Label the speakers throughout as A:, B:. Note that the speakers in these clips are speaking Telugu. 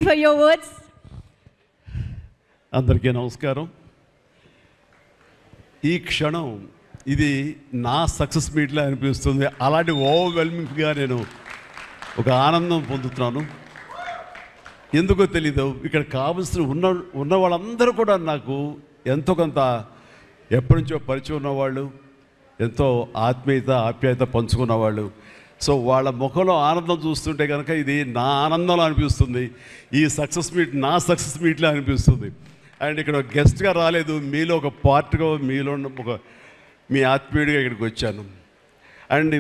A: for your words.
B: అందరికీ నమస్కారం. ఈ క్షణం ఇది నా సక్సెస్ మీట్లా అనిపిస్తుంది. అలాంటి ఓవర్వెల్మింగ్గా నేను ఒక ఆనందం పొందుతున్నాను. ఎందుకో తెలీదు, ఇక్కడ కావలసిన ఉన్న వాళ్ళందరూ కూడా నాకు ఎంతో కొంత ఎప్పటి నుంచో పరిచయం ఉన్నవాళ్ళు, ఎంతో ఆప్యాయత పంచుకున్నవాళ్ళు. సో వాళ్ళ ముఖంలో ఆనందం చూస్తుంటే కనుక ఇది నా ఆనందంలో అనిపిస్తుంది. ఈ సక్సెస్ మీట్ నా సక్సెస్ మీట్లా అనిపిస్తుంది. అండ్ ఇక్కడ గెస్ట్గా రాలేదు, మీలో ఒక పార్ట్గా, మీలో ఒక మీ ఆత్మీయుడిగా ఇక్కడికి వచ్చాను. అండ్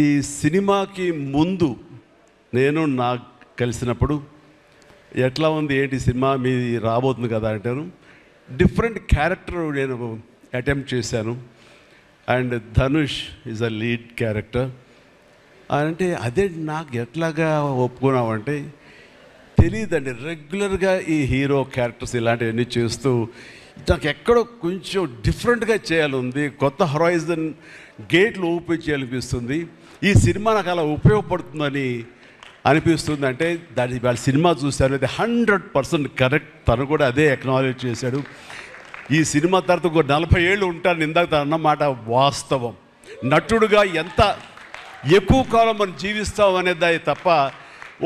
B: ఈ సినిమాకి ముందు నేను నాకు కలిసినప్పుడు ఎట్లా ఉంది ఏంటి సినిమా మీ రాబోతుంది కదా అంటాను. డిఫరెంట్ క్యారెక్టర్ నేను అటెంప్ట్ చేశాను. And Dhanush is a lead character. అంటే అదే నాకు ఎట్లాగా ఒప్పుకున్నామంటే తెలియదండి. రెగ్యులర్గా ఈ హీరో క్యారెక్టర్స్ ఇలాంటివన్నీ చేస్తూ నాకు ఎక్కడో కొంచెం డిఫరెంట్గా చేయాలి, కొత్త హొరైజన్ గేట్లు ఓపెన్ చేయాలనిపిస్తుంది. ఈ సినిమా నాకు అలా ఉపయోగపడుతుందని అనిపిస్తుంది. అంటే దాని వాళ్ళ సినిమా చూశారు, అది 100% కరెక్ట్. తను కూడా అదే ఎక్నాలజ్ చేశాడు. ఈ సినిమా తర్వాత ఒక 40 ఏళ్ళు ఉంటాను ఇందాక తను అన్నమాట వాస్తవం. నటుడుగా ఎంత ఎక్కువ కాలం మనం జీవిస్తాం అనేది తప్ప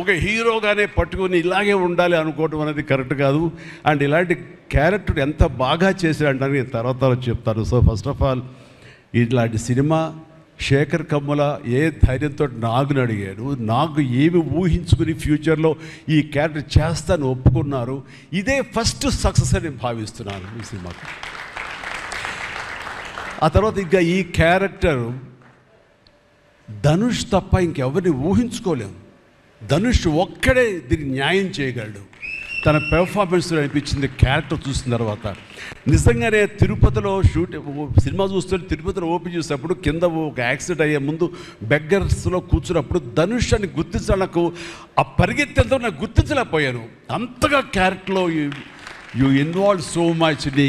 B: ఒక హీరోగానే పట్టుకుని ఇలాగే ఉండాలి అనుకోవడం అనేది కరెక్ట్ కాదు. అండ్ ఇలాంటి క్యారెక్టర్ ఎంత బాగా చేశాడంటే నేను తర్వాత చెప్తాను. సో ఫస్ట్ ఆఫ్ ఆల్ ఇలాంటి సినిమా శేఖర్ కమ్ముల ఏ ధైర్యంతో నాగుని అడిగాడు, నాకు ఏమి ఊహించుకుని ఫ్యూచర్లో ఈ క్యారెక్టర్ చేస్తాను ఒప్పుకున్నారు. ఇదే ఫస్ట్ సక్సెస్ అని భావిస్తున్నాను ఈ సినిమాకి. ఆ తర్వాత ఇంకా ఈ క్యారెక్టర్ ధనుష్ తప్ప ఇంకెవరిని ఊహించుకోలేము. ధనుష్ ఒక్కడే దీన్ని న్యాయం చేయగలడు. తన పెర్ఫార్మెన్స్లో అనిపించింది క్యారెక్టర్ చూసిన తర్వాత. నిజంగానే తిరుపతిలో సినిమా చూస్తుంటే తిరుపతిలో ఓపెన్ చేసేటప్పుడు కింద ఒక యాక్సిడెంట్ అయ్యే ముందు బెగ్గర్స్లో కూర్చున్నప్పుడు ధనుష్ అని గుర్తించాలి. నాకు ఆ పరిగెత్తేంతో నాకు గుర్తించలేకపోయాను. అంతగా క్యారెక్టర్లో యూ ఇన్వాల్వ్ సో మచ్. నీ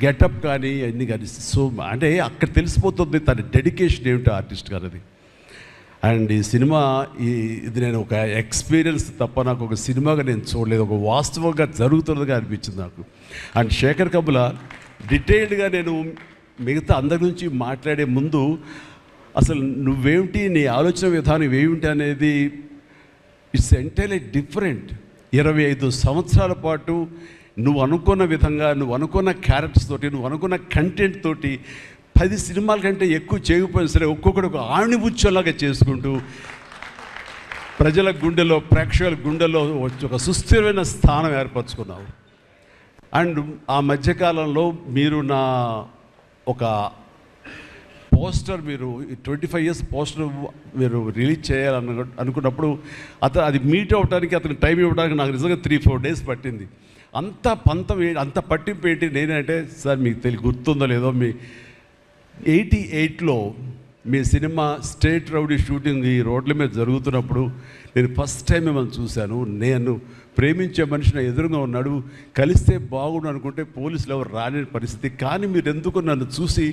B: గెటప్ కానీ అన్నీ కానీ అంటే అక్కడ తెలిసిపోతుంది తన డెడికేషన్ ఏమిటో ఆర్టిస్ట్ గారు అది. అండ్ ఈ సినిమా ఇది నేను ఒక ఎక్స్పీరియన్స్ తప్ప నాకు ఒక సినిమాగా నేను చూడలేదు, ఒక వాస్తవంగా జరుగుతున్నదిగా అనిపించింది నాకు. అండ్ శేఖర్ కమ్ముల డీటెయిల్డ్గా నేను మిగతా అందరి నుంచి మాట్లాడే ముందు అసలు నువ్వేమిటి, నీ ఆలోచన విధానం ఏమిటి అనేది ఇట్స్ ఎంటైర్లీ డిఫరెంట్. 25 సంవత్సరాల పాటు నువ్వు అనుకున్న విధంగా, నువ్వు అనుకున్న క్యారెక్టర్స్ తోటి, నువ్వు అనుకున్న కంటెంట్ తోటి 10 సినిమాల కంటే ఎక్కువ చేయకపోయినా సరే ఒక్కొక్కటి ఒక ఆణిముత్యంలాగా చేసుకుంటూ ప్రజల గుండెలో, ప్రేక్షకుల గుండెలో ఒక సుస్థిరమైన స్థానం ఏర్పరచుకున్నావు. అండ్ ఆ మధ్యకాలంలో మీరు నా ఒక పోస్టర్, మీరు 25 years పోస్టర్ మీరు రిలీజ్ చేయాలని అనుకున్నప్పుడు అది మీట్ అవ్వడానికి, అతనికి టైం ఇవ్వడానికి నాకు నిజంగా 3-4 days పట్టింది. అంత పంతం అంత పట్టింపు ఏంటి నేనంటే, సార్ మీకు గుర్తుందో లేదో, మీ 88లో మీ సినిమా స్టేట్ రౌడీ షూటింగ్ ఈ రోడ్ల మీద జరుగుతున్నప్పుడు నేను ఫస్ట్ టైం మిమ్మల్ని చూశాను. నేను ప్రేమించే మనిషి నా ఎదురుగా ఉన్నాడు, కలిస్తే బాగుండు అనుకుంటే పోలీసులు ఎవరు రాని పరిస్థితి. కానీ మీరు ఎందుకు నన్ను చూసి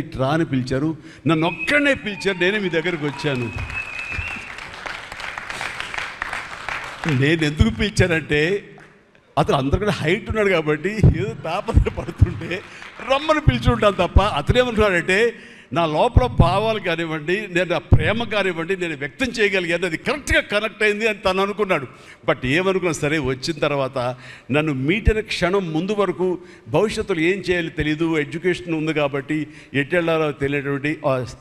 B: ఇట్రా అని పిలిచారు, నన్ను ఒక్కడనే పిలిచారు, నేనే మీ దగ్గరికి వచ్చాను. నేను ఎందుకు పిలిచానంటే అతను అందరికన్నా హైట్ ఉన్నాడు కాబట్టి ఏదో తాపత్ర పడుతుంటే రమ్మని పిలిచి ఉంటాను తప్ప అతనేమనుకున్నాడంటే నా లోపల భావాలు కానివ్వండి, నేను నా ప్రేమ కానివ్వండి నేను వ్యక్తం చేయగలిగాను, అది కరెక్ట్గా కనెక్ట్ అయింది అని తను అనుకున్నాడు. బట్ ఏమనుకున్నా సరే వచ్చిన తర్వాత నన్ను మీట్ అయిన క్షణం ముందు వరకు భవిష్యత్తులో ఏం చేయాలో తెలియదు, ఎడ్యుకేషన్ ఉంది కాబట్టి ఎట్టెళ్ళాలో తెలియనటువంటి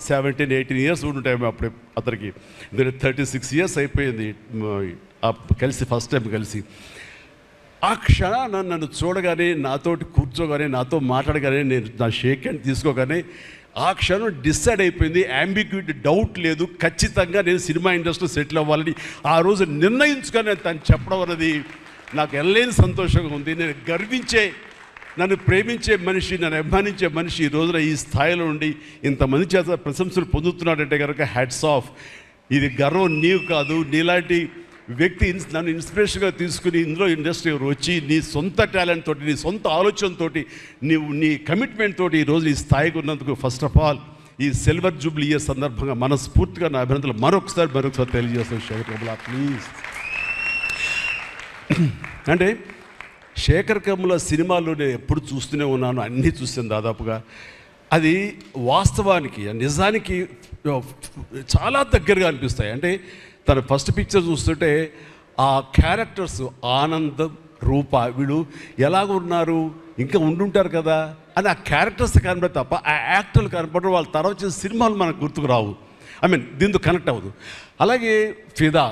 B: 17-18 years ఉంటాయి అప్పుడు అతనికి. 36 years అయిపోయింది కలిసి, ఫస్ట్ టైం కలిసి. ఆ క్షణాన నన్ను చూడగానే, నాతోటి కూర్చోగానే, నాతో మాట్లాడగానే, నేను నా షేక్ హ్యాండ్ తీసుకోగానే ఆ క్షణం డిసైడ్ అయిపోయింది. అంబిగ్యూటీ, డౌట్ లేదు, ఖచ్చితంగా నేను సినిమా ఇండస్ట్రీలో సెటిల్ అవ్వాలని ఆ రోజు నిర్ణయించుకొని తను చెప్పడం అన్నది నాకు ఎనలేని సంతోషంగా ఉంది. నేను గర్వించే, నన్ను ప్రేమించే మనిషి, నన్ను అభిమానించే మనిషి ఈ రోజున ఈ స్థాయిలో ఉండి ఇంతమంది చేత ప్రశంసలు పొందుతున్నాడంటే కనుక హ్యాట్స్ ఆఫ్. ఇది గర్వం నీవు కాదు, నీలాంటి వ్యక్తి నన్ను ఇన్స్పిరేషన్గా తీసుకుని ఇందులో ఇండస్ట్రీకి వచ్చి నీ సొంత టాలెంట్ తోటి, నీ సొంత ఆలోచనతోటి, నీ కమిట్మెంట్ తోటి ఈరోజు ఈ స్థాయికి ఉన్నందుకు ఫస్ట్ ఆఫ్ ఆల్ ఈ సిల్వర్ జూబ్లీ ఇయర్ సందర్భంగా మనస్ఫూర్తిగా నా అభినందనలు మరొకసారి తెలియజేస్తాను. శేఖర్ కమ్ముల ప్లీజ్. అంటే శేఖర్ కమ్ముల సినిమాలు నేను ఎప్పుడు చూస్తూనే ఉన్నాను, అన్నీ చూసాను దాదాపుగా. అది వాస్తవానికి నిజానికి చాలా దగ్గరగా అనిపిస్తాయి. అంటే తన ఫస్ట్ పిక్చర్ చూస్తుంటే ఆ క్యారెక్టర్స్ ఆనందం, రూప వీళ్ళు ఎలాగ ఉన్నారు, ఇంకా ఉండుంటారు కదా అని ఆ క్యారెక్టర్స్ కనబడి తప్ప ఆ యాక్టర్లు కనపడరు. వాళ్ళ తర్వాత చేసిన సినిమాలు మనకు గుర్తుకు రావు, దీంతో కనెక్ట్ అవ్వదు. అలాగే ఫిదా,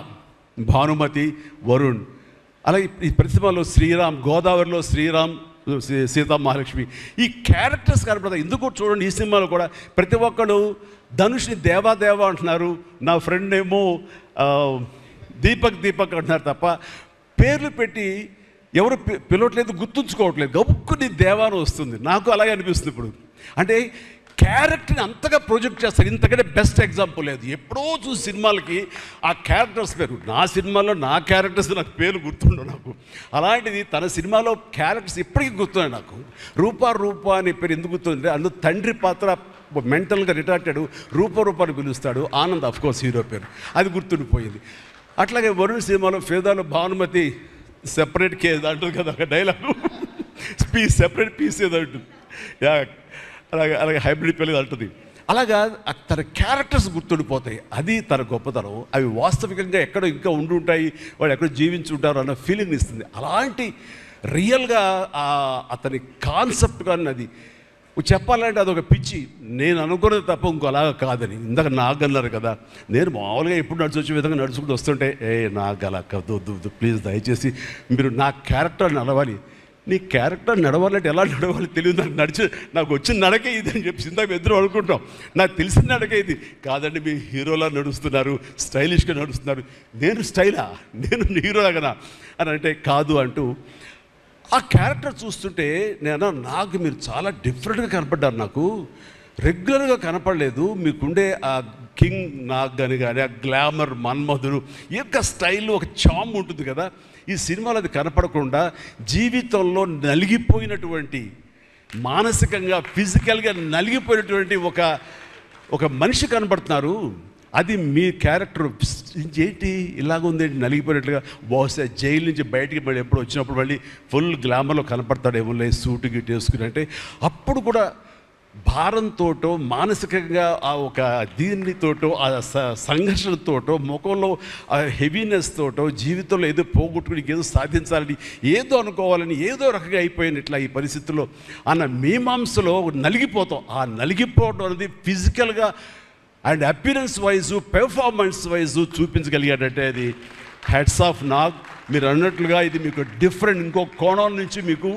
B: భానుమతి, వరుణ్, అలాగే ఈ ప్రతిమలో శ్రీరామ్, గోదావరిలో శ్రీరామ్, సీతా మహాలక్ష్మి, ఈ క్యారెక్టర్స్ కనపడతాయి. ఎందుకు చూడండి ఈ సినిమాలో కూడా ప్రతి ఒక్కరు ధనుష్ని దేవా అంటున్నారు, నా ఫ్రెండ్ ఏమో దీపక్ అంటున్నారు తప్ప పేర్లు పెట్టి ఎవరు పిలవట్లేదు, గుర్తుంచుకోవట్లేదు. గబుక్కుని దేవాను వస్తుంది. నాకు అలాగే అనిపిస్తుంది ఇప్పుడు. అంటే క్యారెక్టర్ని అంతగా ప్రొజెక్ట్ చేస్తారు. ఇంతకంటే బెస్ట్ ఎగ్జాంపుల్ లేదు. ఎప్పుడో చూసి సినిమాలకి ఆ క్యారెక్టర్స్ పేరు, నా సినిమాలో నా క్యారెక్టర్స్ నాకు పేరు గుర్తుండవు నాకు. అలాంటిది తన సినిమాలో క్యారెక్టర్స్ ఇప్పటికీ గుర్తున్నాయి నాకు. రూప అనే పేరు ఎందుకు గుర్తుంది? అందులో తండ్రి పాత్ర మెంటల్గా రిటార్టెడ్, రూపాన్ని పిలుస్తాడు. ఆనంద్ అఫ్కోర్స్ హీరో పేరు, అది గుర్తుండిపోయింది. అట్లాగే వరుణ్ సినిమాలో ఫిదాలో భానుమతి సెపరేట్ కేజ్ అంటుంది కదా ఒక డైలాగు, సెపరేట్ పీస్ ఏదో అంటుంది. అలాగే హైబ్రిడ్ పెళ్ళి అంటుంది. అలాగా తన క్యారెక్టర్స్ గుర్తుండిపోతాయి. అది తన గొప్పతనం. అవి వాస్తవికంగా ఎక్కడో ఇంకా ఉండుంటాయి, వాళ్ళు ఎక్కడో జీవించుంటారు అన్న ఫీలింగ్ ఇస్తుంది. అలాంటి రియల్గా అతని కాన్సెప్ట్ కానీ అది చెప్పాలంటే అదొక పిచ్చి. నేను అనుకున్నది తప్ప ఇంకో అలాగా కాదని. ఇందాక నాకు అన్నారు కదా, నేను మామూలుగా ఎప్పుడు వచ్చే విధంగా నడుచుకుంటూ వస్తుంటే నాకు అలా వద్దు ప్లీజ్, దయచేసి మీరు నా క్యారెక్టర్ నడవాలి. నీ క్యారెక్టర్ నడవాలంటే ఎలా నడవాలి తెలియదు నాకు. నాకు వచ్చిన నడకే ఇది అని చెప్పి ఇందాక ఎదురు అనుకుంటాం. నాకు తెలిసిన నడకే ఇది కాదండి, మీ హీరోలా నడుస్తున్నారు, స్టైలిష్గా నడుస్తున్నారు. నేను స్టైలా, నేను హీరోలాగనా అని అంటే కాదు అంటూ ఆ క్యారెక్టర్ చూస్తుంటే నాకు మీరు చాలా డిఫరెంట్గా కనపడ్డారు. నాకు రెగ్యులర్గా కనపడలేదు. మీకుండే ఆ కింగ్ నాగ్ అని కానీ, ఆ గ్లామర్ మన్మధుడు యొక్క స్టైల్, ఒక చామ్ ఉంటుంది కదా. ఈ సినిమాలో అది కనపడకుండా జీవితంలో నలిగిపోయినటువంటి, మానసికంగా ఫిజికల్గా నలిగిపోయినటువంటి ఒక మనిషి కనపడుతున్నారు. అది మీ క్యారెక్టర్. ఏంటి ఇలాగుందేంటి నలిగిపోయినట్లుగా? బహుశా జైలు నుంచి బయటికి మళ్ళీ ఎప్పుడు వచ్చినప్పుడు మళ్ళీ ఫుల్ గ్లామర్లో కనపడతాడేమో సూటు గిట్ వేసుకుని. అంటే అప్పుడు కూడా భారంతోటో, మానసికంగా ఆ ఒక దీనితోటో, ఆ సంఘర్షణతోటో, ముఖంలో ఆ హెవీనెస్ తోటో, జీవితంలో ఏదో పోగొట్టుకుని ఏదో సాధించాలని, ఏదో అనుకోవాలని, ఏదో రకంగా అయిపోయినట్లా ఈ పరిస్థితుల్లో అన్న మీమాంసలో నలిగిపోతాం. ఆ నలిగిపోవడం అనేది ఫిజికల్గా and appearance wise, performance wise చూపించగలిగాడంటే అది హ్యాట్స్ ఆఫ్ నాగ్. మీరు అన్నట్లుగా ఇది మీకు డిఫరెంట్, ఇంకో కోణం నుంచి మీకు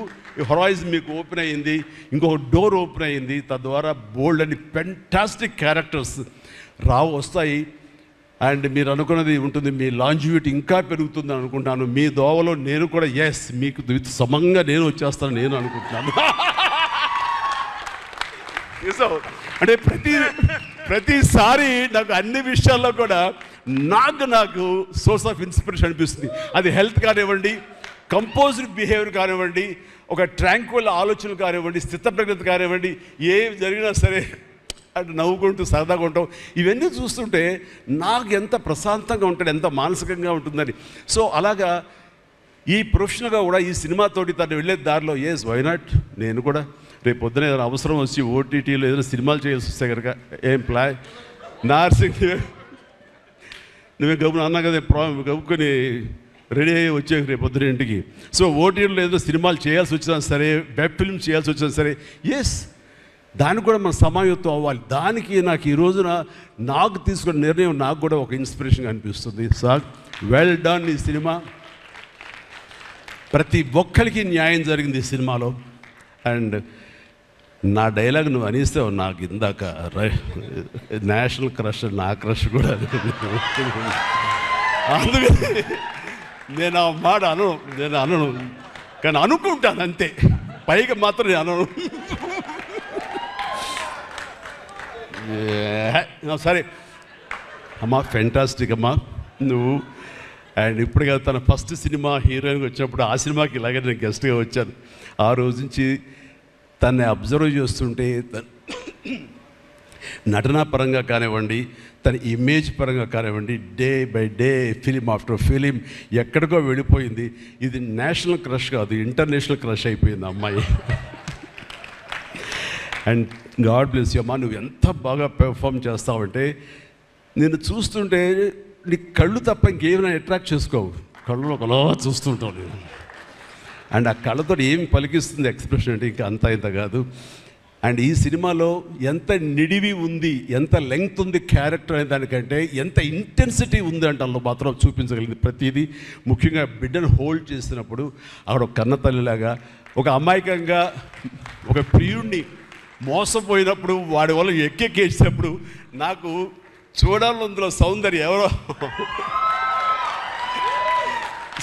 B: హొరైజన్ మీకు ఓపెన్ అయ్యింది, ఇంకొక డోర్ ఓపెన్ అయ్యింది. తద్వారా బోల్డ్ అని ఫెంటాస్టిక్ క్యారెక్టర్స్ వస్తాయి. అండ్ మీరు అనుకున్నది ఉంటుంది, మీ లాంజివిటీ ఇంకా పెరుగుతుందని అనుకుంటున్నాను. మీ దోవలో నేను కూడా మీకు సమంగా నేను వచ్చేస్తాను నేను అనుకుంటున్నాను. అంటే ప్రతిసారి నాకు అన్ని విషయాల్లో కూడా నాకు సోర్స్ ఆఫ్ ఇన్స్పిరేషన్ అనిపిస్తుంది. అది హెల్త్ కానివ్వండి, కంపోజ్డ్ బిహేవియర్ కానివ్వండి, ఒక ట్రాంక్విల్ ఆలోచనలు కానివ్వండి, స్థితప్రజ్ఞత కానివ్వండి, ఏం జరిగినా సరే అంటే నవ్వుకుంటూ సరదాగా ఉంటాం. ఇవన్నీ చూస్తుంటే నాకు ఎంత ప్రశాంతంగా ఉంటాడు, ఎంత మానసికంగా ఉంటుందని. సో అలాగా ఈ ప్రొఫెషనల్గా కూడా ఈ సినిమాతోటి తను వెళ్ళే దారిలో వై నాట్, నేను కూడా రేపు పొద్దున ఏదైనా అవసరం వచ్చి ఓటీటీలో ఏదైనా సినిమాలు చేయాల్సి వస్తే కనుక ఏం ప్లాన్ నార్సింగ్ నువ్వే గబున అన్నా కదా, గబుకొని రెడీ అయ్యి వచ్చే రేపు పొద్దున ఇంటికి. సో ఓటీటీలో ఏదో సినిమాలు చేయాల్సి వచ్చినా సరే, వెబ్ ఫిల్మ్ చేయాల్సి వచ్చినా సరే, దానికి కూడా మనం సమాయత్తం అవ్వాలి. దానికి నాకు ఈ రోజున నాకు తీసుకున్న నిర్ణయం నాకు కూడా ఒక ఇన్స్పిరేషన్గా అనిపిస్తుంది. Sir well done. ఈ సినిమా ప్రతి ఒక్కరికి న్యాయం జరిగింది ఈ సినిమాలో. అండ్ నా డైలాగ్ నువ్వు అనేస్తావు నాకు ఇందాక, నేషనల్ క్రష్, నా క్రష్ కూడా. అందుకని నేను ఆ మాట అనను, కానీ అనుకుంటాను అంతే, పైగా మాత్రం నేను అనను. సరే అమ్మా, ఫెంటాస్టిక్ అమ్మా నువ్వు. అండ్ ఇప్పుడు కదా తన ఫస్ట్ సినిమా హీరోయిన్గా వచ్చినప్పుడు ఆ సినిమాకి ఇలాగే నేను గెస్ట్గా వచ్చాను. ఆ రోజు నుంచి తన్ని అబ్జర్వ్ చేస్తుంటే నటనా పరంగా కానివ్వండి, తన ఇమేజ్ పరంగా కానివ్వండి, day by day film after film ఎక్కడికో వెళ్ళిపోయింది. ఇది నేషనల్ క్రష్ కాదు, ఇంటర్నేషనల్ క్రష్ అయిపోయింది అమ్మాయి. అండ్ గాడ్ బ్లెస్ యూ అమ్మా, నువ్వు ఎంత బాగా పెర్ఫామ్ చేస్తావంటే నేను చూస్తుంటే నీ కళ్ళు తప్ప ఇంకేమైనా అట్రాక్ట్ చేసుకోవు, కళ్ళు ఒకలా చూస్తుంటావు నేను. అండ్ ఆ కళ్ళతో ఏం పలికిస్తుంది ఎక్స్ప్రెషన్ అంటే ఇంకా అంత ఇంత కాదు. అండ్ ఈ సినిమాలో ఎంత నిడివి ఉంది, ఎంత లెంగ్త్ ఉంది క్యారెక్టర్ అనే దానికంటే ఎంత ఇంటెన్సిటీ ఉంది అంటే అందులో మాత్రం చూపించగలిగింది ప్రతిదీ. ముఖ్యంగా బిడ్డను హోల్డ్ చేసినప్పుడు ఆవిడ ఒక కన్న తల్లిలాగా, ఒక అమాయకంగా ఒక ప్రియుణ్ణి మోసపోయినప్పుడు వాడి వల్ల ఎక్కేసినప్పుడు నాకు చూడాలందులో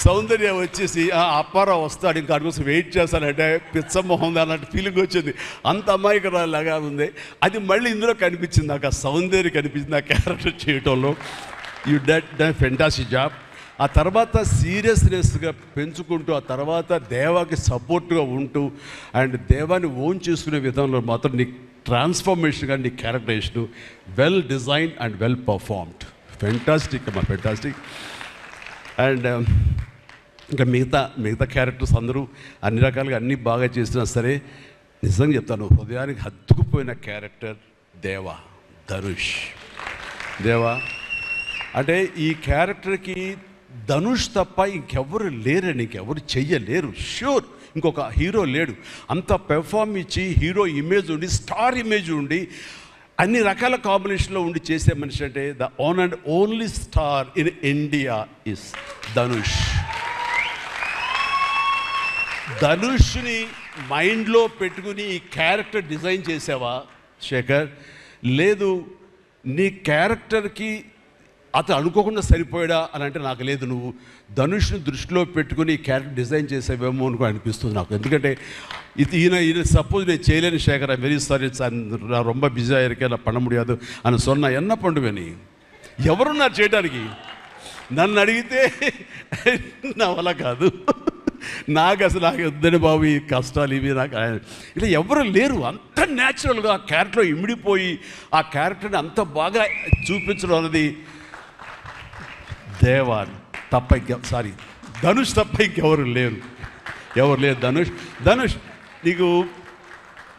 B: సౌందర్య వచ్చేసి అప్పారావు వస్తాడు ఇంకా అటు కోసం వెయిట్ చేస్తానంటే పిచ్చమొహం అన్నట్టు ఫీలింగ్ వచ్చింది. అంత అమాయకురాలాగా ఉంది. అది మళ్ళీ ఇందులో కనిపించింది నాకు, ఆ సౌందర్య కనిపించింది ఆ క్యారెక్టర్ చేయటంలో. You done fantastic job. ఆ తర్వాత సీరియస్నెస్గా పెంచుకుంటూ, ఆ తర్వాత దేవాకి సపోర్ట్గా ఉంటూ అండ్ దేవాన్ని ఓన్ చేసుకునే విధంలో మాత్రం నీ ట్రాన్స్ఫర్మేషన్గా నీ characterization well design and well performed. Fantastic అమ్మా, ఫెంటాస్టిక్. అండ్ ఇంకా మిగతా క్యారెక్టర్స్ అందరూ అన్ని రకాలుగా అన్నీ బాగా చేసినా సరే నిజంగా చెప్తాను, హృదయానికి హత్తుకుపోయిన క్యారెక్టర్ ధనుష్. అంటే ఈ క్యారెక్టర్కి ధనుష్ తప్ప ఇంకెవరు లేరని, ఇంకెవరు చెయ్యలేరు. ష్యూర్ ఇంకొక హీరో లేడు. అంత పెర్ఫార్మ్ ఇచ్చి హీరో ఇమేజ్ ఉండి, స్టార్ ఇమేజ్ ఉండి, అన్ని రకాల కాంబినేషన్లో ఉండి చేసే మనిషి అంటే the one and only star in India is Dhanush. ధనుష్ని మైండ్లో పెట్టుకుని ఈ క్యారెక్టర్ డిజైన్ చేసావా శేఖర్? లేదు, నీ క్యారెక్టర్కి అతను అనుకోకుండా సరిపోయాడా అని అంటే నాకు లేదు. నువ్వు ధనుష్ని దృష్టిలో పెట్టుకుని క్యారెక్టర్ డిజైన్ చేసేవేమో అని అనిపిస్తుంది నాకు. ఎందుకంటే ఈయన సపోజ్ నేను చేయలేని శేఖర్, వెరీ సారీ, நான் ரொம்ப பிஸியாக இருக்கேன், நான் பண்ண முடியாது అని சொன்னா என்ன பண்ணுவேని? ఎవరున్నారు చేయడానికి? నన్ను అడిగితే నా వల్ల కాదు, నాకు వద్దని బాబు ఈ కష్టాలు ఇవి నాకు ఇలా ఎవరు లేరు. అంత న్యాచురల్గా ఆ క్యారెక్టర్లో ఇమిడిపోయి ఆ క్యారెక్టర్ని అంత బాగా చూపించడం అనేది ధనుష్ తప్ప ఇంకెవరు లేరు. ధనుష్ నీకు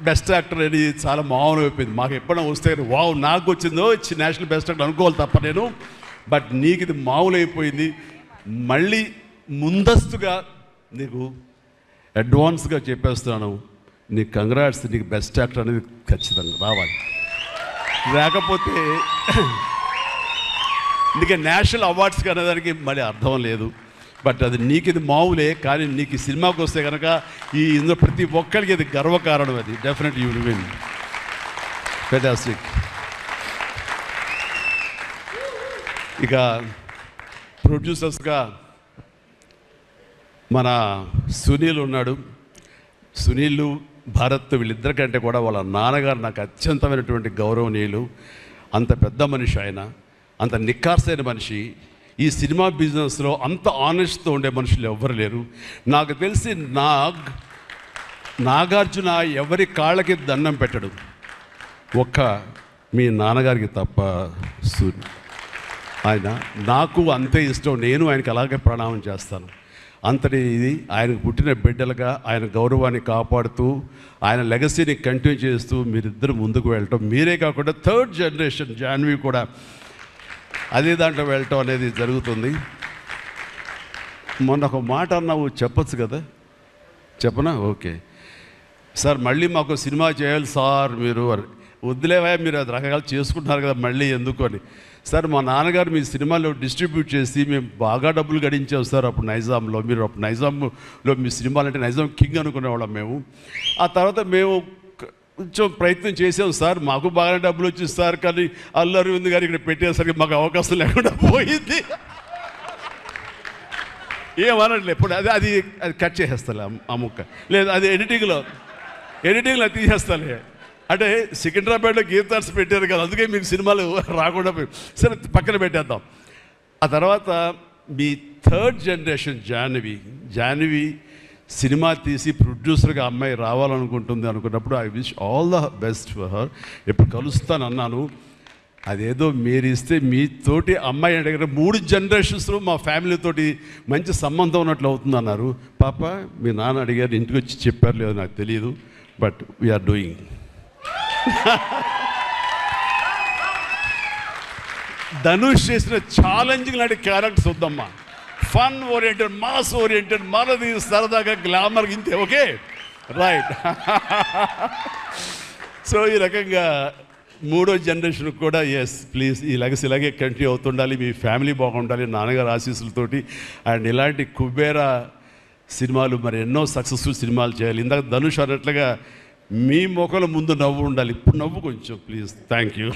B: బెస్ట్ యాక్టర్ అని చాలా మామూలు అయిపోయింది. మాకు ఎప్పుడైనా వస్తే వావ్ నాకు వచ్చిందో నేషనల్ బెస్ట్ యాక్టర్ అనుకోవాలి తప్ప నేను. బట్ నీకు ఇది మామూలు అయిపోయింది. మళ్ళీ ముందస్తుగా నీకు అడ్వాన్స్గా చెప్పేస్తున్నాను, నీకు కంగ్రాట్స్. నీకు బెస్ట్ యాక్టర్ అనేది ఖచ్చితంగా రావాలి. లేకపోతే నీకు నేషనల్ అవార్డ్స్కి అనేదానికి మళ్ళీ అర్థం లేదు. బట్ అది నీకు ఇది మామూలే, కానీ నీకు ఈ సినిమాకి వస్తే కనుక ఇందులో ప్రతి ఒక్కరికి ఇది గర్వకారణం. అది definite you will win. Fantastic. ఇక ప్రొడ్యూసర్స్గా మన సునీల్ ఉన్నాడు. సునీల్, భారత్ వీళ్ళిద్దరికంటే కూడా వాళ్ళ నాన్నగారు నాకు అత్యంతమైనటువంటి గౌరవనీయులు. అంత పెద్ద మనిషి ఆయన, అంత నిక్కార్సైన మనిషి. ఈ సినిమా బిజినెస్లో అంత ఆనెస్ట్తో ఉండే మనుషులు ఎవ్వరు లేరు నాకు తెలిసి. నాగార్జున ఎవరి కాళ్ళకి దండం పెట్టడు, ఒక్క మీ నాన్నగారికి తప్ప. ఆయన నాకు అంతే ఇష్టం, నేను ఆయనకి అలాగే ప్రణామం చేస్తాను. అంతటి ఇది ఆయనకు పుట్టిన బిడ్డలుగా ఆయన గౌరవాన్ని కాపాడుతూ ఆయన లెగసీని కంటిన్యూ చేస్తూ మీరిద్దరు ముందుకు వెళ్ళటం, మీరే కాకుండా థర్డ్ జనరేషన్ జాన్వి కూడా అదే దాంట్లో వెళ్ళటం అనేది జరుగుతుంది. మొన్న ఒక మాట అన్నావు, చెప్పచ్చు కదా? చెప్పనా? ఓకే సార్, మళ్ళీ మాకు సినిమా చేయాలి సార్ మీరు. వద్దులేవా, మీరు అది రకరకాలు చేసుకుంటున్నారు కదా మళ్ళీ ఎందుకు అని. సార్ మా నాన్నగారు మీ సినిమాలో డిస్ట్రిబ్యూట్ చేసి మేము బాగా డబ్బులు గడించాం సార్ అప్పుడు నైజాంలో. మీరు అప్పుడు నైజాంలో మీ సినిమాలు అంటే నైజాం కింగ్ అనుకునేవాళ్ళం మేము. ఆ తర్వాత మేము కొంచెం ప్రయత్నం చేసాం సార్, మాకు బాగా డబ్బులు వచ్చింది సార్, కానీ అల్లు అరవింద్ గారు ఇక్కడ పెట్టేసరికి మాకు అవకాశం లేకుండా పోయింది. ఏమనట్లే ఇప్పుడు అది కట్ చేసేస్తాలే ఆ ముక్క, లేదు అది ఎడిటింగ్లో తీసేస్తాలే. అంటే సికింద్రాబాద్లో గీతార్స్ పెట్టారు కదా, అందుకే మీకు సినిమాలు రాకుండా పోయి సరే పక్కన పెట్టేద్దాం. ఆ తర్వాత మీ థర్డ్ జనరేషన్ జాహ్నవి సినిమా తీసి ప్రొడ్యూసర్గా అమ్మాయి రావాలనుకుంటుంది అనుకున్నప్పుడు I wish all the best for her. ఎప్పుడు కలుస్తాను అన్నాను, అదేదో మీరు ఇస్తే మీతోటి అమ్మాయి అడిగిన 3 జనరేషన్స్లో మా ఫ్యామిలీతోటి మంచి సంబంధం ఉన్నట్లు అవుతుంది అన్నారు. పాప మీ నాన్న అడిగారు, ఇంటికి వచ్చి చెప్పారు లేదో నాకు తెలియదు, బట్ వీఆర్ డూయింగ్. ధనుష్ చేసిన ఛాలెంజింగ్ లాంటి క్యారెక్టర్స్ వద్దమ్మా. ఫన్ ఓరియంటెడ్, మాస్ ఓరియంటెడ్, మనది సరదాగా గ్లామర్ ఇంతే. Okay, right. సో ఈ రకంగా 3వ జనరేషన్కి కూడా ఎస్ ప్లీజ్ ఈ లెగసీ ఇలాగే కంటిన్యూ అవుతుండాలి, మీ ఫ్యామిలీ బాగుండాలి నాన్నగారు ఆశీస్సులతోటి. అండ్ ఇలాంటి కుబేరా సినిమాలు మరి ఎన్నో సక్సెస్ఫుల్ సినిమాలు చేయాలి. ఇందాక ధనుష్ అన్నట్లుగా మీ మొక్కల ముందు నవ్వు ఉండాలి. ఇప్పుడు నవ్వు కొంచెం ప్లీజ్. Thank you.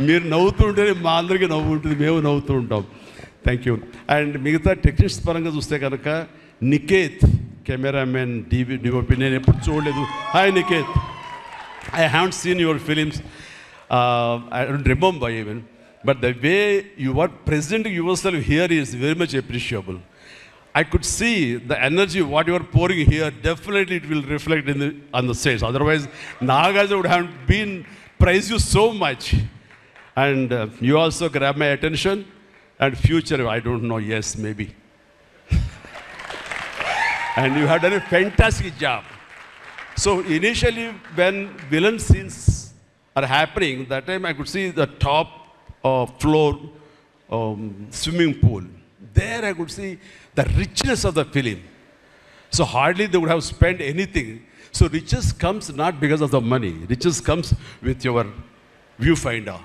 B: మీరు నవ్వుతూ ఉంటేనే మా అందరికీ నవ్వు ఉంటుంది, మేము నవ్వుతూ ఉంటాం. Thank you. అండ్ మిగతా టెక్నీషియన్స్ పరంగా చూస్తే కనుక నికేత్ కెమెరామెన్ డిఓపి నేను ఎప్పుడు చూడలేదు. Hi Niketh, I haven't seen your films. I don't remember even. But the way you are presenting yourself here is very much appreciable. I could see the energy, what you are pouring here, definitely it will reflect on the stage. Otherwise, Nagarjuna would have been praised you so much. And you also grab my attention. And future, I don't know, yes, maybe. And you have done a fantastic job. So initially when villain scenes are happening, that time I could see the top floor swimming pool. There I could see the richness of the film. So hardly they would have spent anything. So riches comes not because of the money. Riches comes with your viewfinder.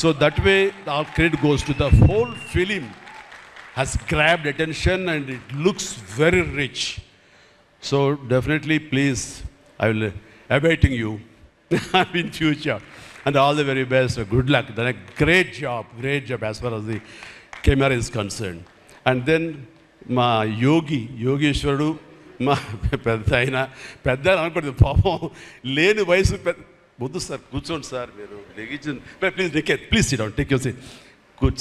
B: So that way our credit goes to the whole film has grabbed attention and it looks very rich. So definitely please, I will awaiting you in future, and all the very best. Good luck. Done a great job as far as the camera is concerned. And then మా యోగేశ్వరుడు మా పెద్ద అనుకోండి పాపం లేని వయసు వద్దు సార్ కూర్చోండి సార్, మీరు లెగించండి please sit down, take your seat.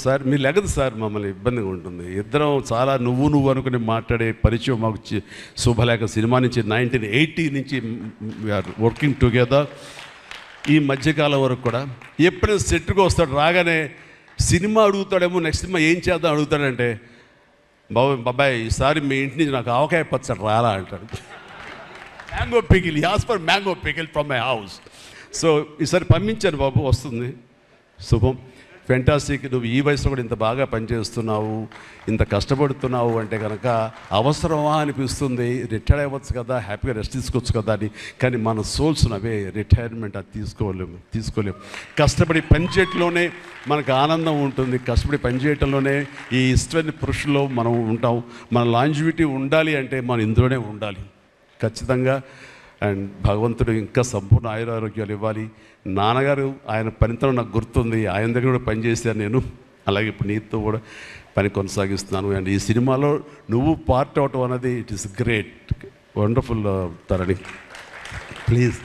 B: Sir మీరు లెగదు సార్, మమ్మల్ని ఇబ్బందిగా ఉంటుంది. ఇద్దరం చాలా నువ్వు అనుకుని మాట్లాడే పరిచయం మాకు శుభలేఖ సినిమా నుంచి 1980 నుంచి వీఆర్ వర్కింగ్ టుగెదర్. ఈ మధ్యకాలం వరకు కూడా ఎప్పుడైనా సెట్కి వస్తాడు, రాగానే సినిమా అడుగుతాడేమో, నెక్స్ట్ సినిమా ఏం చేద్దాం అడుగుతాడంటే, బాబాయ్ ఈసారి మీ ఇంటి నుంచి నాకు ఆవకాయ పచ్చడి రాలా అంటాడు. Mango pickle, as for mango pickle from my house. So ఈసారి పంపించాను బాబు, వస్తుంది. శుభం, ఫెంటాస్టిక్. నువ్వు ఈ వయసులో కూడా ఇంత బాగా పనిచేస్తున్నావు, ఇంత కష్టపడుతున్నావు అంటే కనుక అవసరమా అనిపిస్తుంది. రిటైర్ అవ్వచ్చు కదా, హ్యాపీగా రెస్ట్ తీసుకోవచ్చు కదా అని. కానీ మన సోల్స్ అవే రిటైర్మెంట్ అది తీసుకోలేము. కష్టపడి పనిచేయటంలోనే మనకు ఆనందం ఉంటుంది, కష్టపడి పనిచేయటంలోనే ఈ ఇష్టమైన పురుషుల్లో మనం ఉంటాం. మన లాంజివిటీ ఉండాలి అంటే మనం ఇందులోనే ఉండాలి ఖచ్చితంగా. అండ్ భగవంతుడు ఇంకా సంపూర్ణ ఆయురారోగ్యాలు ఇవ్వాలి. నాన్నగారు ఆయన పనితనం నాకు గుర్తుంది, ఆయన దగ్గర కూడా పనిచేశాను నేను, అలాగే ఇప్పుడు నీతో కూడా పని కొనసాగిస్తున్నాను. అండ్ ఈ సినిమాలో నువ్వు పార్ట్ అవటం అనేది it is great, wonderful Tharani, please.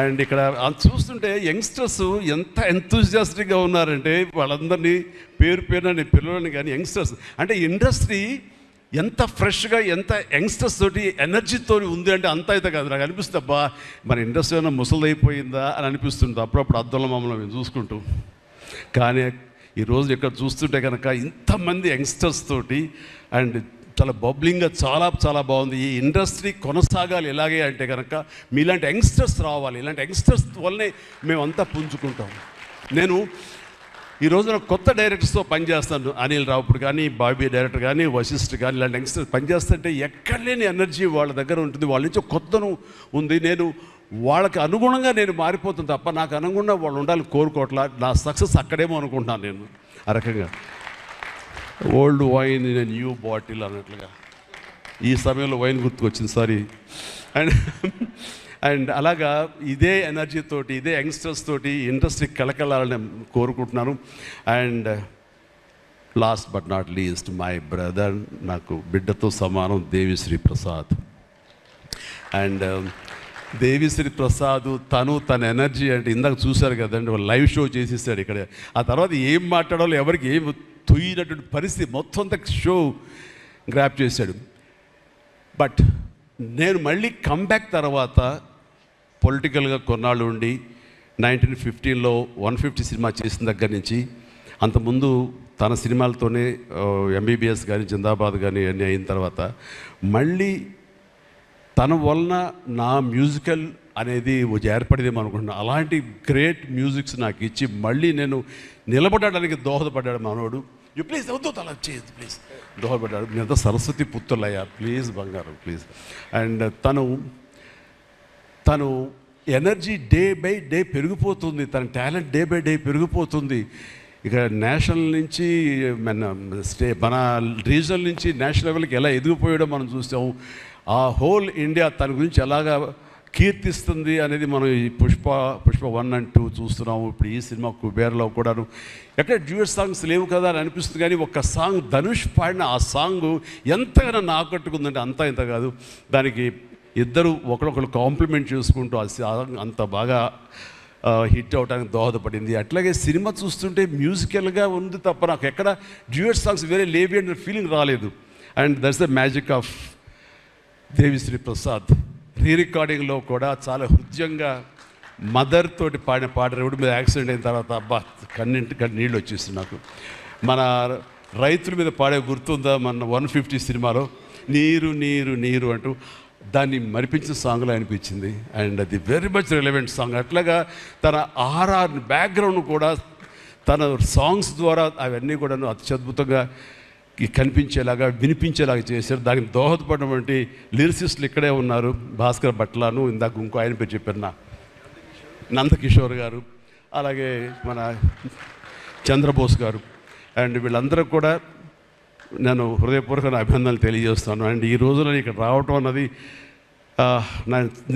B: And ఇక్కడ చూస్తుంటే యంగ్స్టర్స్ ఎంత ఎంతూజియాస్టిక్గా ఉన్నారంటే, వాళ్ళందరినీ పేరున నేను పిల్లలని కానీ యంగ్స్టర్స్ అంటే ఇండస్ట్రీ ఎంత ఫ్రెష్గా, ఎంత యంగ్స్టర్స్ తోటి ఎనర్జీతో ఉంది అంటే అంత అయితే కాదు. నాకు అనిపిస్తుంది అబ్బా మన ఇండస్ట్రీ ఏమైనా ముసలిదైపోయిందా అని అనిపిస్తుంది అప్పుడప్పుడు అద్దంలో మమ్మల్ని మేము చూసుకుంటూ. కానీ ఈరోజు ఇక్కడ చూస్తుంటే కనుక ఇంతమంది యంగ్స్టర్స్ తోటి అండ్ చాలా బబ్లింగ్గా చాలా బాగుంది. ఈ ఇండస్ట్రీ కొనసాగాలి ఎలాగే అంటే కనుక మీలాంటి యంగ్స్టర్స్ రావాలి. ఇలాంటి యంగ్స్టర్స్ వల్లనే మేమంతా పుంజుకుంటాం. నేను ఈ రోజున కొత్త డైరెక్టర్స్తో పనిచేస్తాను, అనిల్ రావుపూడి కానీ, బాబీ డైరెక్టర్ కానీ, వశిష్ఠ్ కానీ, ఇలాంటి యంగ్స్టర్స్ పనిచేస్తుంటే ఎక్కడ లేని ఎనర్జీ వాళ్ళ దగ్గర ఉంటుంది, వాళ్ళ నుంచి కొత్తను ఉంది. నేను వాళ్ళకి అనుగుణంగా నేను మారిపోతుంది తప్ప నాకు అనుగుణంగా వాళ్ళు ఉండాలి కోరుకోవట్లా. నా సక్సెస్ అక్కడేమో అనుకుంటున్నాను నేను. ఆ రకంగా old wine in new bottle అన్నట్లుగా ఈ సమయంలో వైన్ గుర్తుకొచ్చింది, సారీ. అండ్ అలాగా ఇదే ఎనర్జీతోటి, ఇదే యంగ్స్టర్స్ తోటి ఇండస్ట్రీ కలకలాలని కోరుకుంటున్నాను. And last but not least my brother, నాకు బిడ్డతో సమానం, దేవిశ్రీ ప్రసాద్. అండ్ దేవిశ్రీ ప్రసాద్ తన ఎనర్జీ అంటే ఇందాక చూశారు కదండి, లైవ్ షో చేసేసాడు ఇక్కడ. ఆ తర్వాత ఏం మాట్లాడాలో ఎవరికి ఏం తుయ్యినటువంటి పరిస్థితి మొత్తం అంతా షో గ్రాప్ చేశాడు. బట్ నేను మళ్ళీ కమ్బ్యాక్ తర్వాత పొలిటికల్గా కొన్నాళ్ళు ఉండి 1915లో 150 సినిమా చేసిన దగ్గర నుంచి, అంతకుముందు తన సినిమాలతోనే ఎంబీబీఎస్ కానీ జిందాబాద్ కానీ అన్నీ అయిన తర్వాత మళ్ళీ తన వలన నా మ్యూజికల్ అనేది ఏర్పడేదేమో అనుకుంటున్నాను. అలాంటి గ్రేట్ మ్యూజిక్స్ నాకు ఇచ్చి మళ్ళీ నేను నిలబడడానికి దోహదపడ్డాడు మనోడు. యూ ప్లీజ్ వద్దు అలా చేయదు ప్లీజ్, దోహదపడ్డాడు. నేను సరస్వతి పుత్రులయ్యా ప్లీజ్ బంగారం ప్లీజ్. అండ్ తను ఎనర్జీ డే బై డే పెరిగిపోతుంది, తన టాలెంట్ డే బై డే పెరిగిపోతుంది. ఇక నేషనల్ నుంచి మన రీజనల్ నుంచి నేషనల్ లెవెల్కి ఎలా ఎదిగిపోయాడో మనం చూసాము. ఆ హోల్ ఇండియా తన గురించి ఎలాగా కీర్తిస్తుంది అనేది మనం ఈ పుష్ప 1 and 2 చూస్తున్నాము. ఇప్పుడు ఈ సినిమా కుబేర్లో కూడాను ఎక్కడ డ్యూయట్ సాంగ్స్ లేవు కదా అని అనిపిస్తుంది, కానీ ఒక సాంగ్ ధనుష్ పాడిన ఆ సాంగ్ ఎంతగానో ఆకట్టుకుందంటే అంతా ఇంత కాదు. దానికి ఇద్దరు ఒకరొకరు కాంప్లిమెంట్ చేసుకుంటూ ఆ సాంగ్ అంత బాగా హిట్ అవడానికి దోహదపడింది. అట్లాగే సినిమా చూస్తుంటే మ్యూజికల్గా ఉంది తప్ప నాకు ఎక్కడ డ్యూయట్ సాంగ్స్ వేరే లేవి అనే ఫీలింగ్ రాలేదు. And that's the magic of Devi Sri Prasad. రికార్డింగ్లో కూడా చాలా హృదయంగా మదర్ తోటి పాడిన పాట రోడ్డు మీద యాక్సిడెంట్ అయిన తర్వాత అబ్బా కన్నింటికి నీళ్ళు వచ్చేస్తుంది నాకు. మన రైతుల మీద పాడే గుర్తుందా మన 150 సినిమాలో నీరు నీరు నీరు అంటూ దాన్ని మరిపించిన సాంగ్లో అనిపించింది. అండ్ అది వెరీ మచ్ రిలవెంట్ సాంగ్. అట్లాగా తన ఆర్ఆర్ బ్యాక్గ్రౌండ్ కూడా తన సాంగ్స్ ద్వారా అవన్నీ కూడా అత్యద్భుతంగా కనిపించేలాగా వినిపించేలాగా చేశారు. దానికి దోహదపడినటువంటి లిరిసిస్టులు ఇక్కడే ఉన్నారు. భాస్కర్ భట్లాను, ఇందాక ఇంకో ఆయన పేరు చెప్పారు నందకిషోర్ గారు, అలాగే మన చంద్రబోస్ గారు. అండ్ వీళ్ళందరూ కూడా నేను హృదయపూర్వక అభినందనలు తెలియజేస్తాను. అండ్ ఈ రోజున ఇక్కడ రావటం అన్నది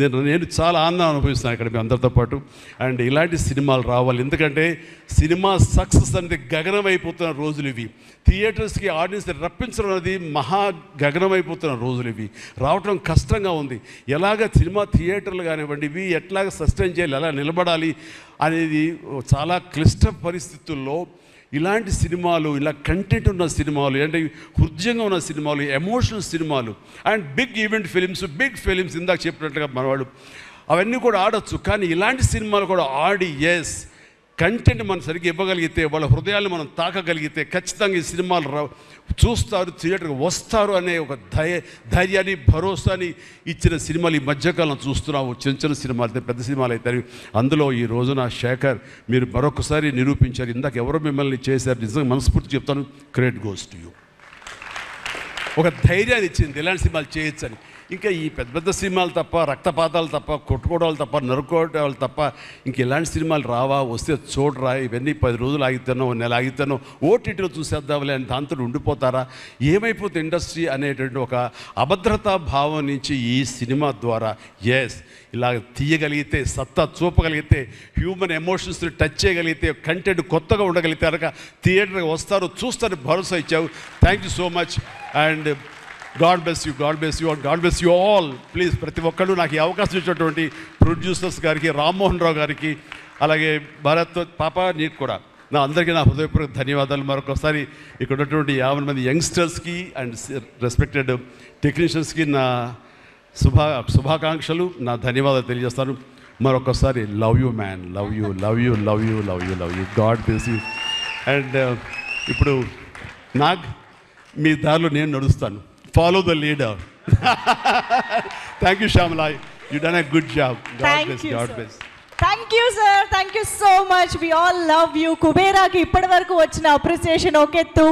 B: నేను చాలా ఆనందం అనుభవిస్తాను ఇక్కడ మీ అందరితో పాటు. అండ్ ఇలాంటి సినిమాలు రావాలి, ఎందుకంటే సినిమా సక్సెస్ అనేది గగనం అయిపోతున్న రోజులు ఇవి. థియేటర్స్కి ఆడియన్స్ రప్పించడం అనేది మహా గగనం అయిపోతున్న రోజులు ఇవి. రావటం కష్టంగా ఉంది. ఎలాగ సినిమా థియేటర్లు కానివ్వండి ఇవి ఎట్లాగ సస్టైన్ చేయాలి, ఎలా నిలబడాలి అనేది చాలా క్లిష్ట పరిస్థితుల్లో ఇలాంటి సినిమాలు, ఇలా కంటెంట్ ఉన్న సినిమాలు, అంటే హృదయంగా ఉన్న సినిమాలు, ఎమోషనల్ సినిమాలు and big event big films ఇందాక చెప్పినట్టుగా మనవాడు అవన్నీ కూడా ఆడొచ్చు. కానీ ఇలాంటి సినిమాలు కూడా ఆడి కంటెంట్ మనం సరిగ్గా ఇవ్వగలిగితే, వాళ్ళ హృదయాన్ని మనం తాకగలిగితే ఖచ్చితంగా ఈ సినిమాలు చూస్తారు, థియేటర్కి వస్తారు అనే ఒక ధైర్యాన్ని భరోసాని ఇచ్చిన సినిమాలు ఈ మధ్యకాలం చూస్తున్నాము. చిన్న సినిమాలు అయితే పెద్ద సినిమాలు అవుతాయి. అందులో ఈ రోజున శేఖర్ మీరు మరొకసారి నిరూపించారు. ఇందాక ఎవరో మిమ్మల్ని చేశారు, నిజంగా మనస్ఫూర్తి చెప్తాను, క్రెడిట్ గోస్ టు యూ. ఒక ధైర్యాన్ని ఇచ్చింది ఇలాంటి సినిమాలు చేయొచ్చని. ఇంకా ఈ పెద్ద సినిమాలు తప్ప, రక్తపాతాలు తప్ప, కొట్టుకోవడాలు తప్ప, నరుకోవడాలు తప్ప ఇంక ఇలాంటి సినిమాలు రావా, వస్తే చూడరా, ఇవన్నీ 10 రోజులు ఆగితేనో నెల ఆగితేనో ఓటీటీలో చూసేద్దాంలే అని దాంతో ఉండిపోతారా, ఏమైపోతుంది ఇండస్ట్రీ అనేటువంటి ఒక అభద్రతా భావం నుంచి ఈ సినిమా ద్వారా ఇలా తీయగలిగితే, సత్తా చూపగలిగితే, హ్యూమన్ ఎమోషన్స్ని టచ్ చేయగలిగితే, కంటెంట్ కొత్తగా ఉండగలిగితే కనుక థియేటర్కి వస్తారు, చూస్తారు భరోసా ఇచ్చావు. Thank you so much. And God bless you, God bless you, and God bless you all. Please ప్రతి ఒక్కళ్ళు నాకు ఈ అవకాశం ఇచ్చినటువంటి ప్రొడ్యూసర్స్ గారికి, రామ్మోహన్ రావు గారికి, అలాగే భారత్ పాప నీకు కూడా అందరికీ నా హృదయపూర్వక ధన్యవాదాలు. మరొకసారి ఇక్కడ ఉన్నటువంటి 50 మంది యంగ్స్టర్స్కి అండ్ రెస్పెక్టెడ్ టెక్నీషియన్స్కి నా శుభాకాంక్షలు, నా ధన్యవాదాలు తెలియజేస్తాను. మరొకసారి love you man, love you, love you, love you, love you, love you. God bless you. And ఇప్పుడు మీ దారిలో నేను నడుస్తాను. Follow the leader. Thank you Shyamala, you done a good job. God bless, God bless.
A: Thank you sir, thank you so much. We all love you. కుబేరాకి ఇప్పటి వరకు వచ్చిన అప్రిసియేషన్ ఒక ఎత్తు,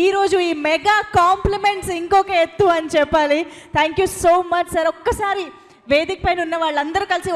A: ఈరోజు ఈ మెగా కాంప్లిమెంట్స్ ఇంకొక ఎత్తు అని చెప్పాలి. Thank you so much sir. ఒక్కసారి వేదిక పైన ఉన్న వాళ్ళందరూ కలిసి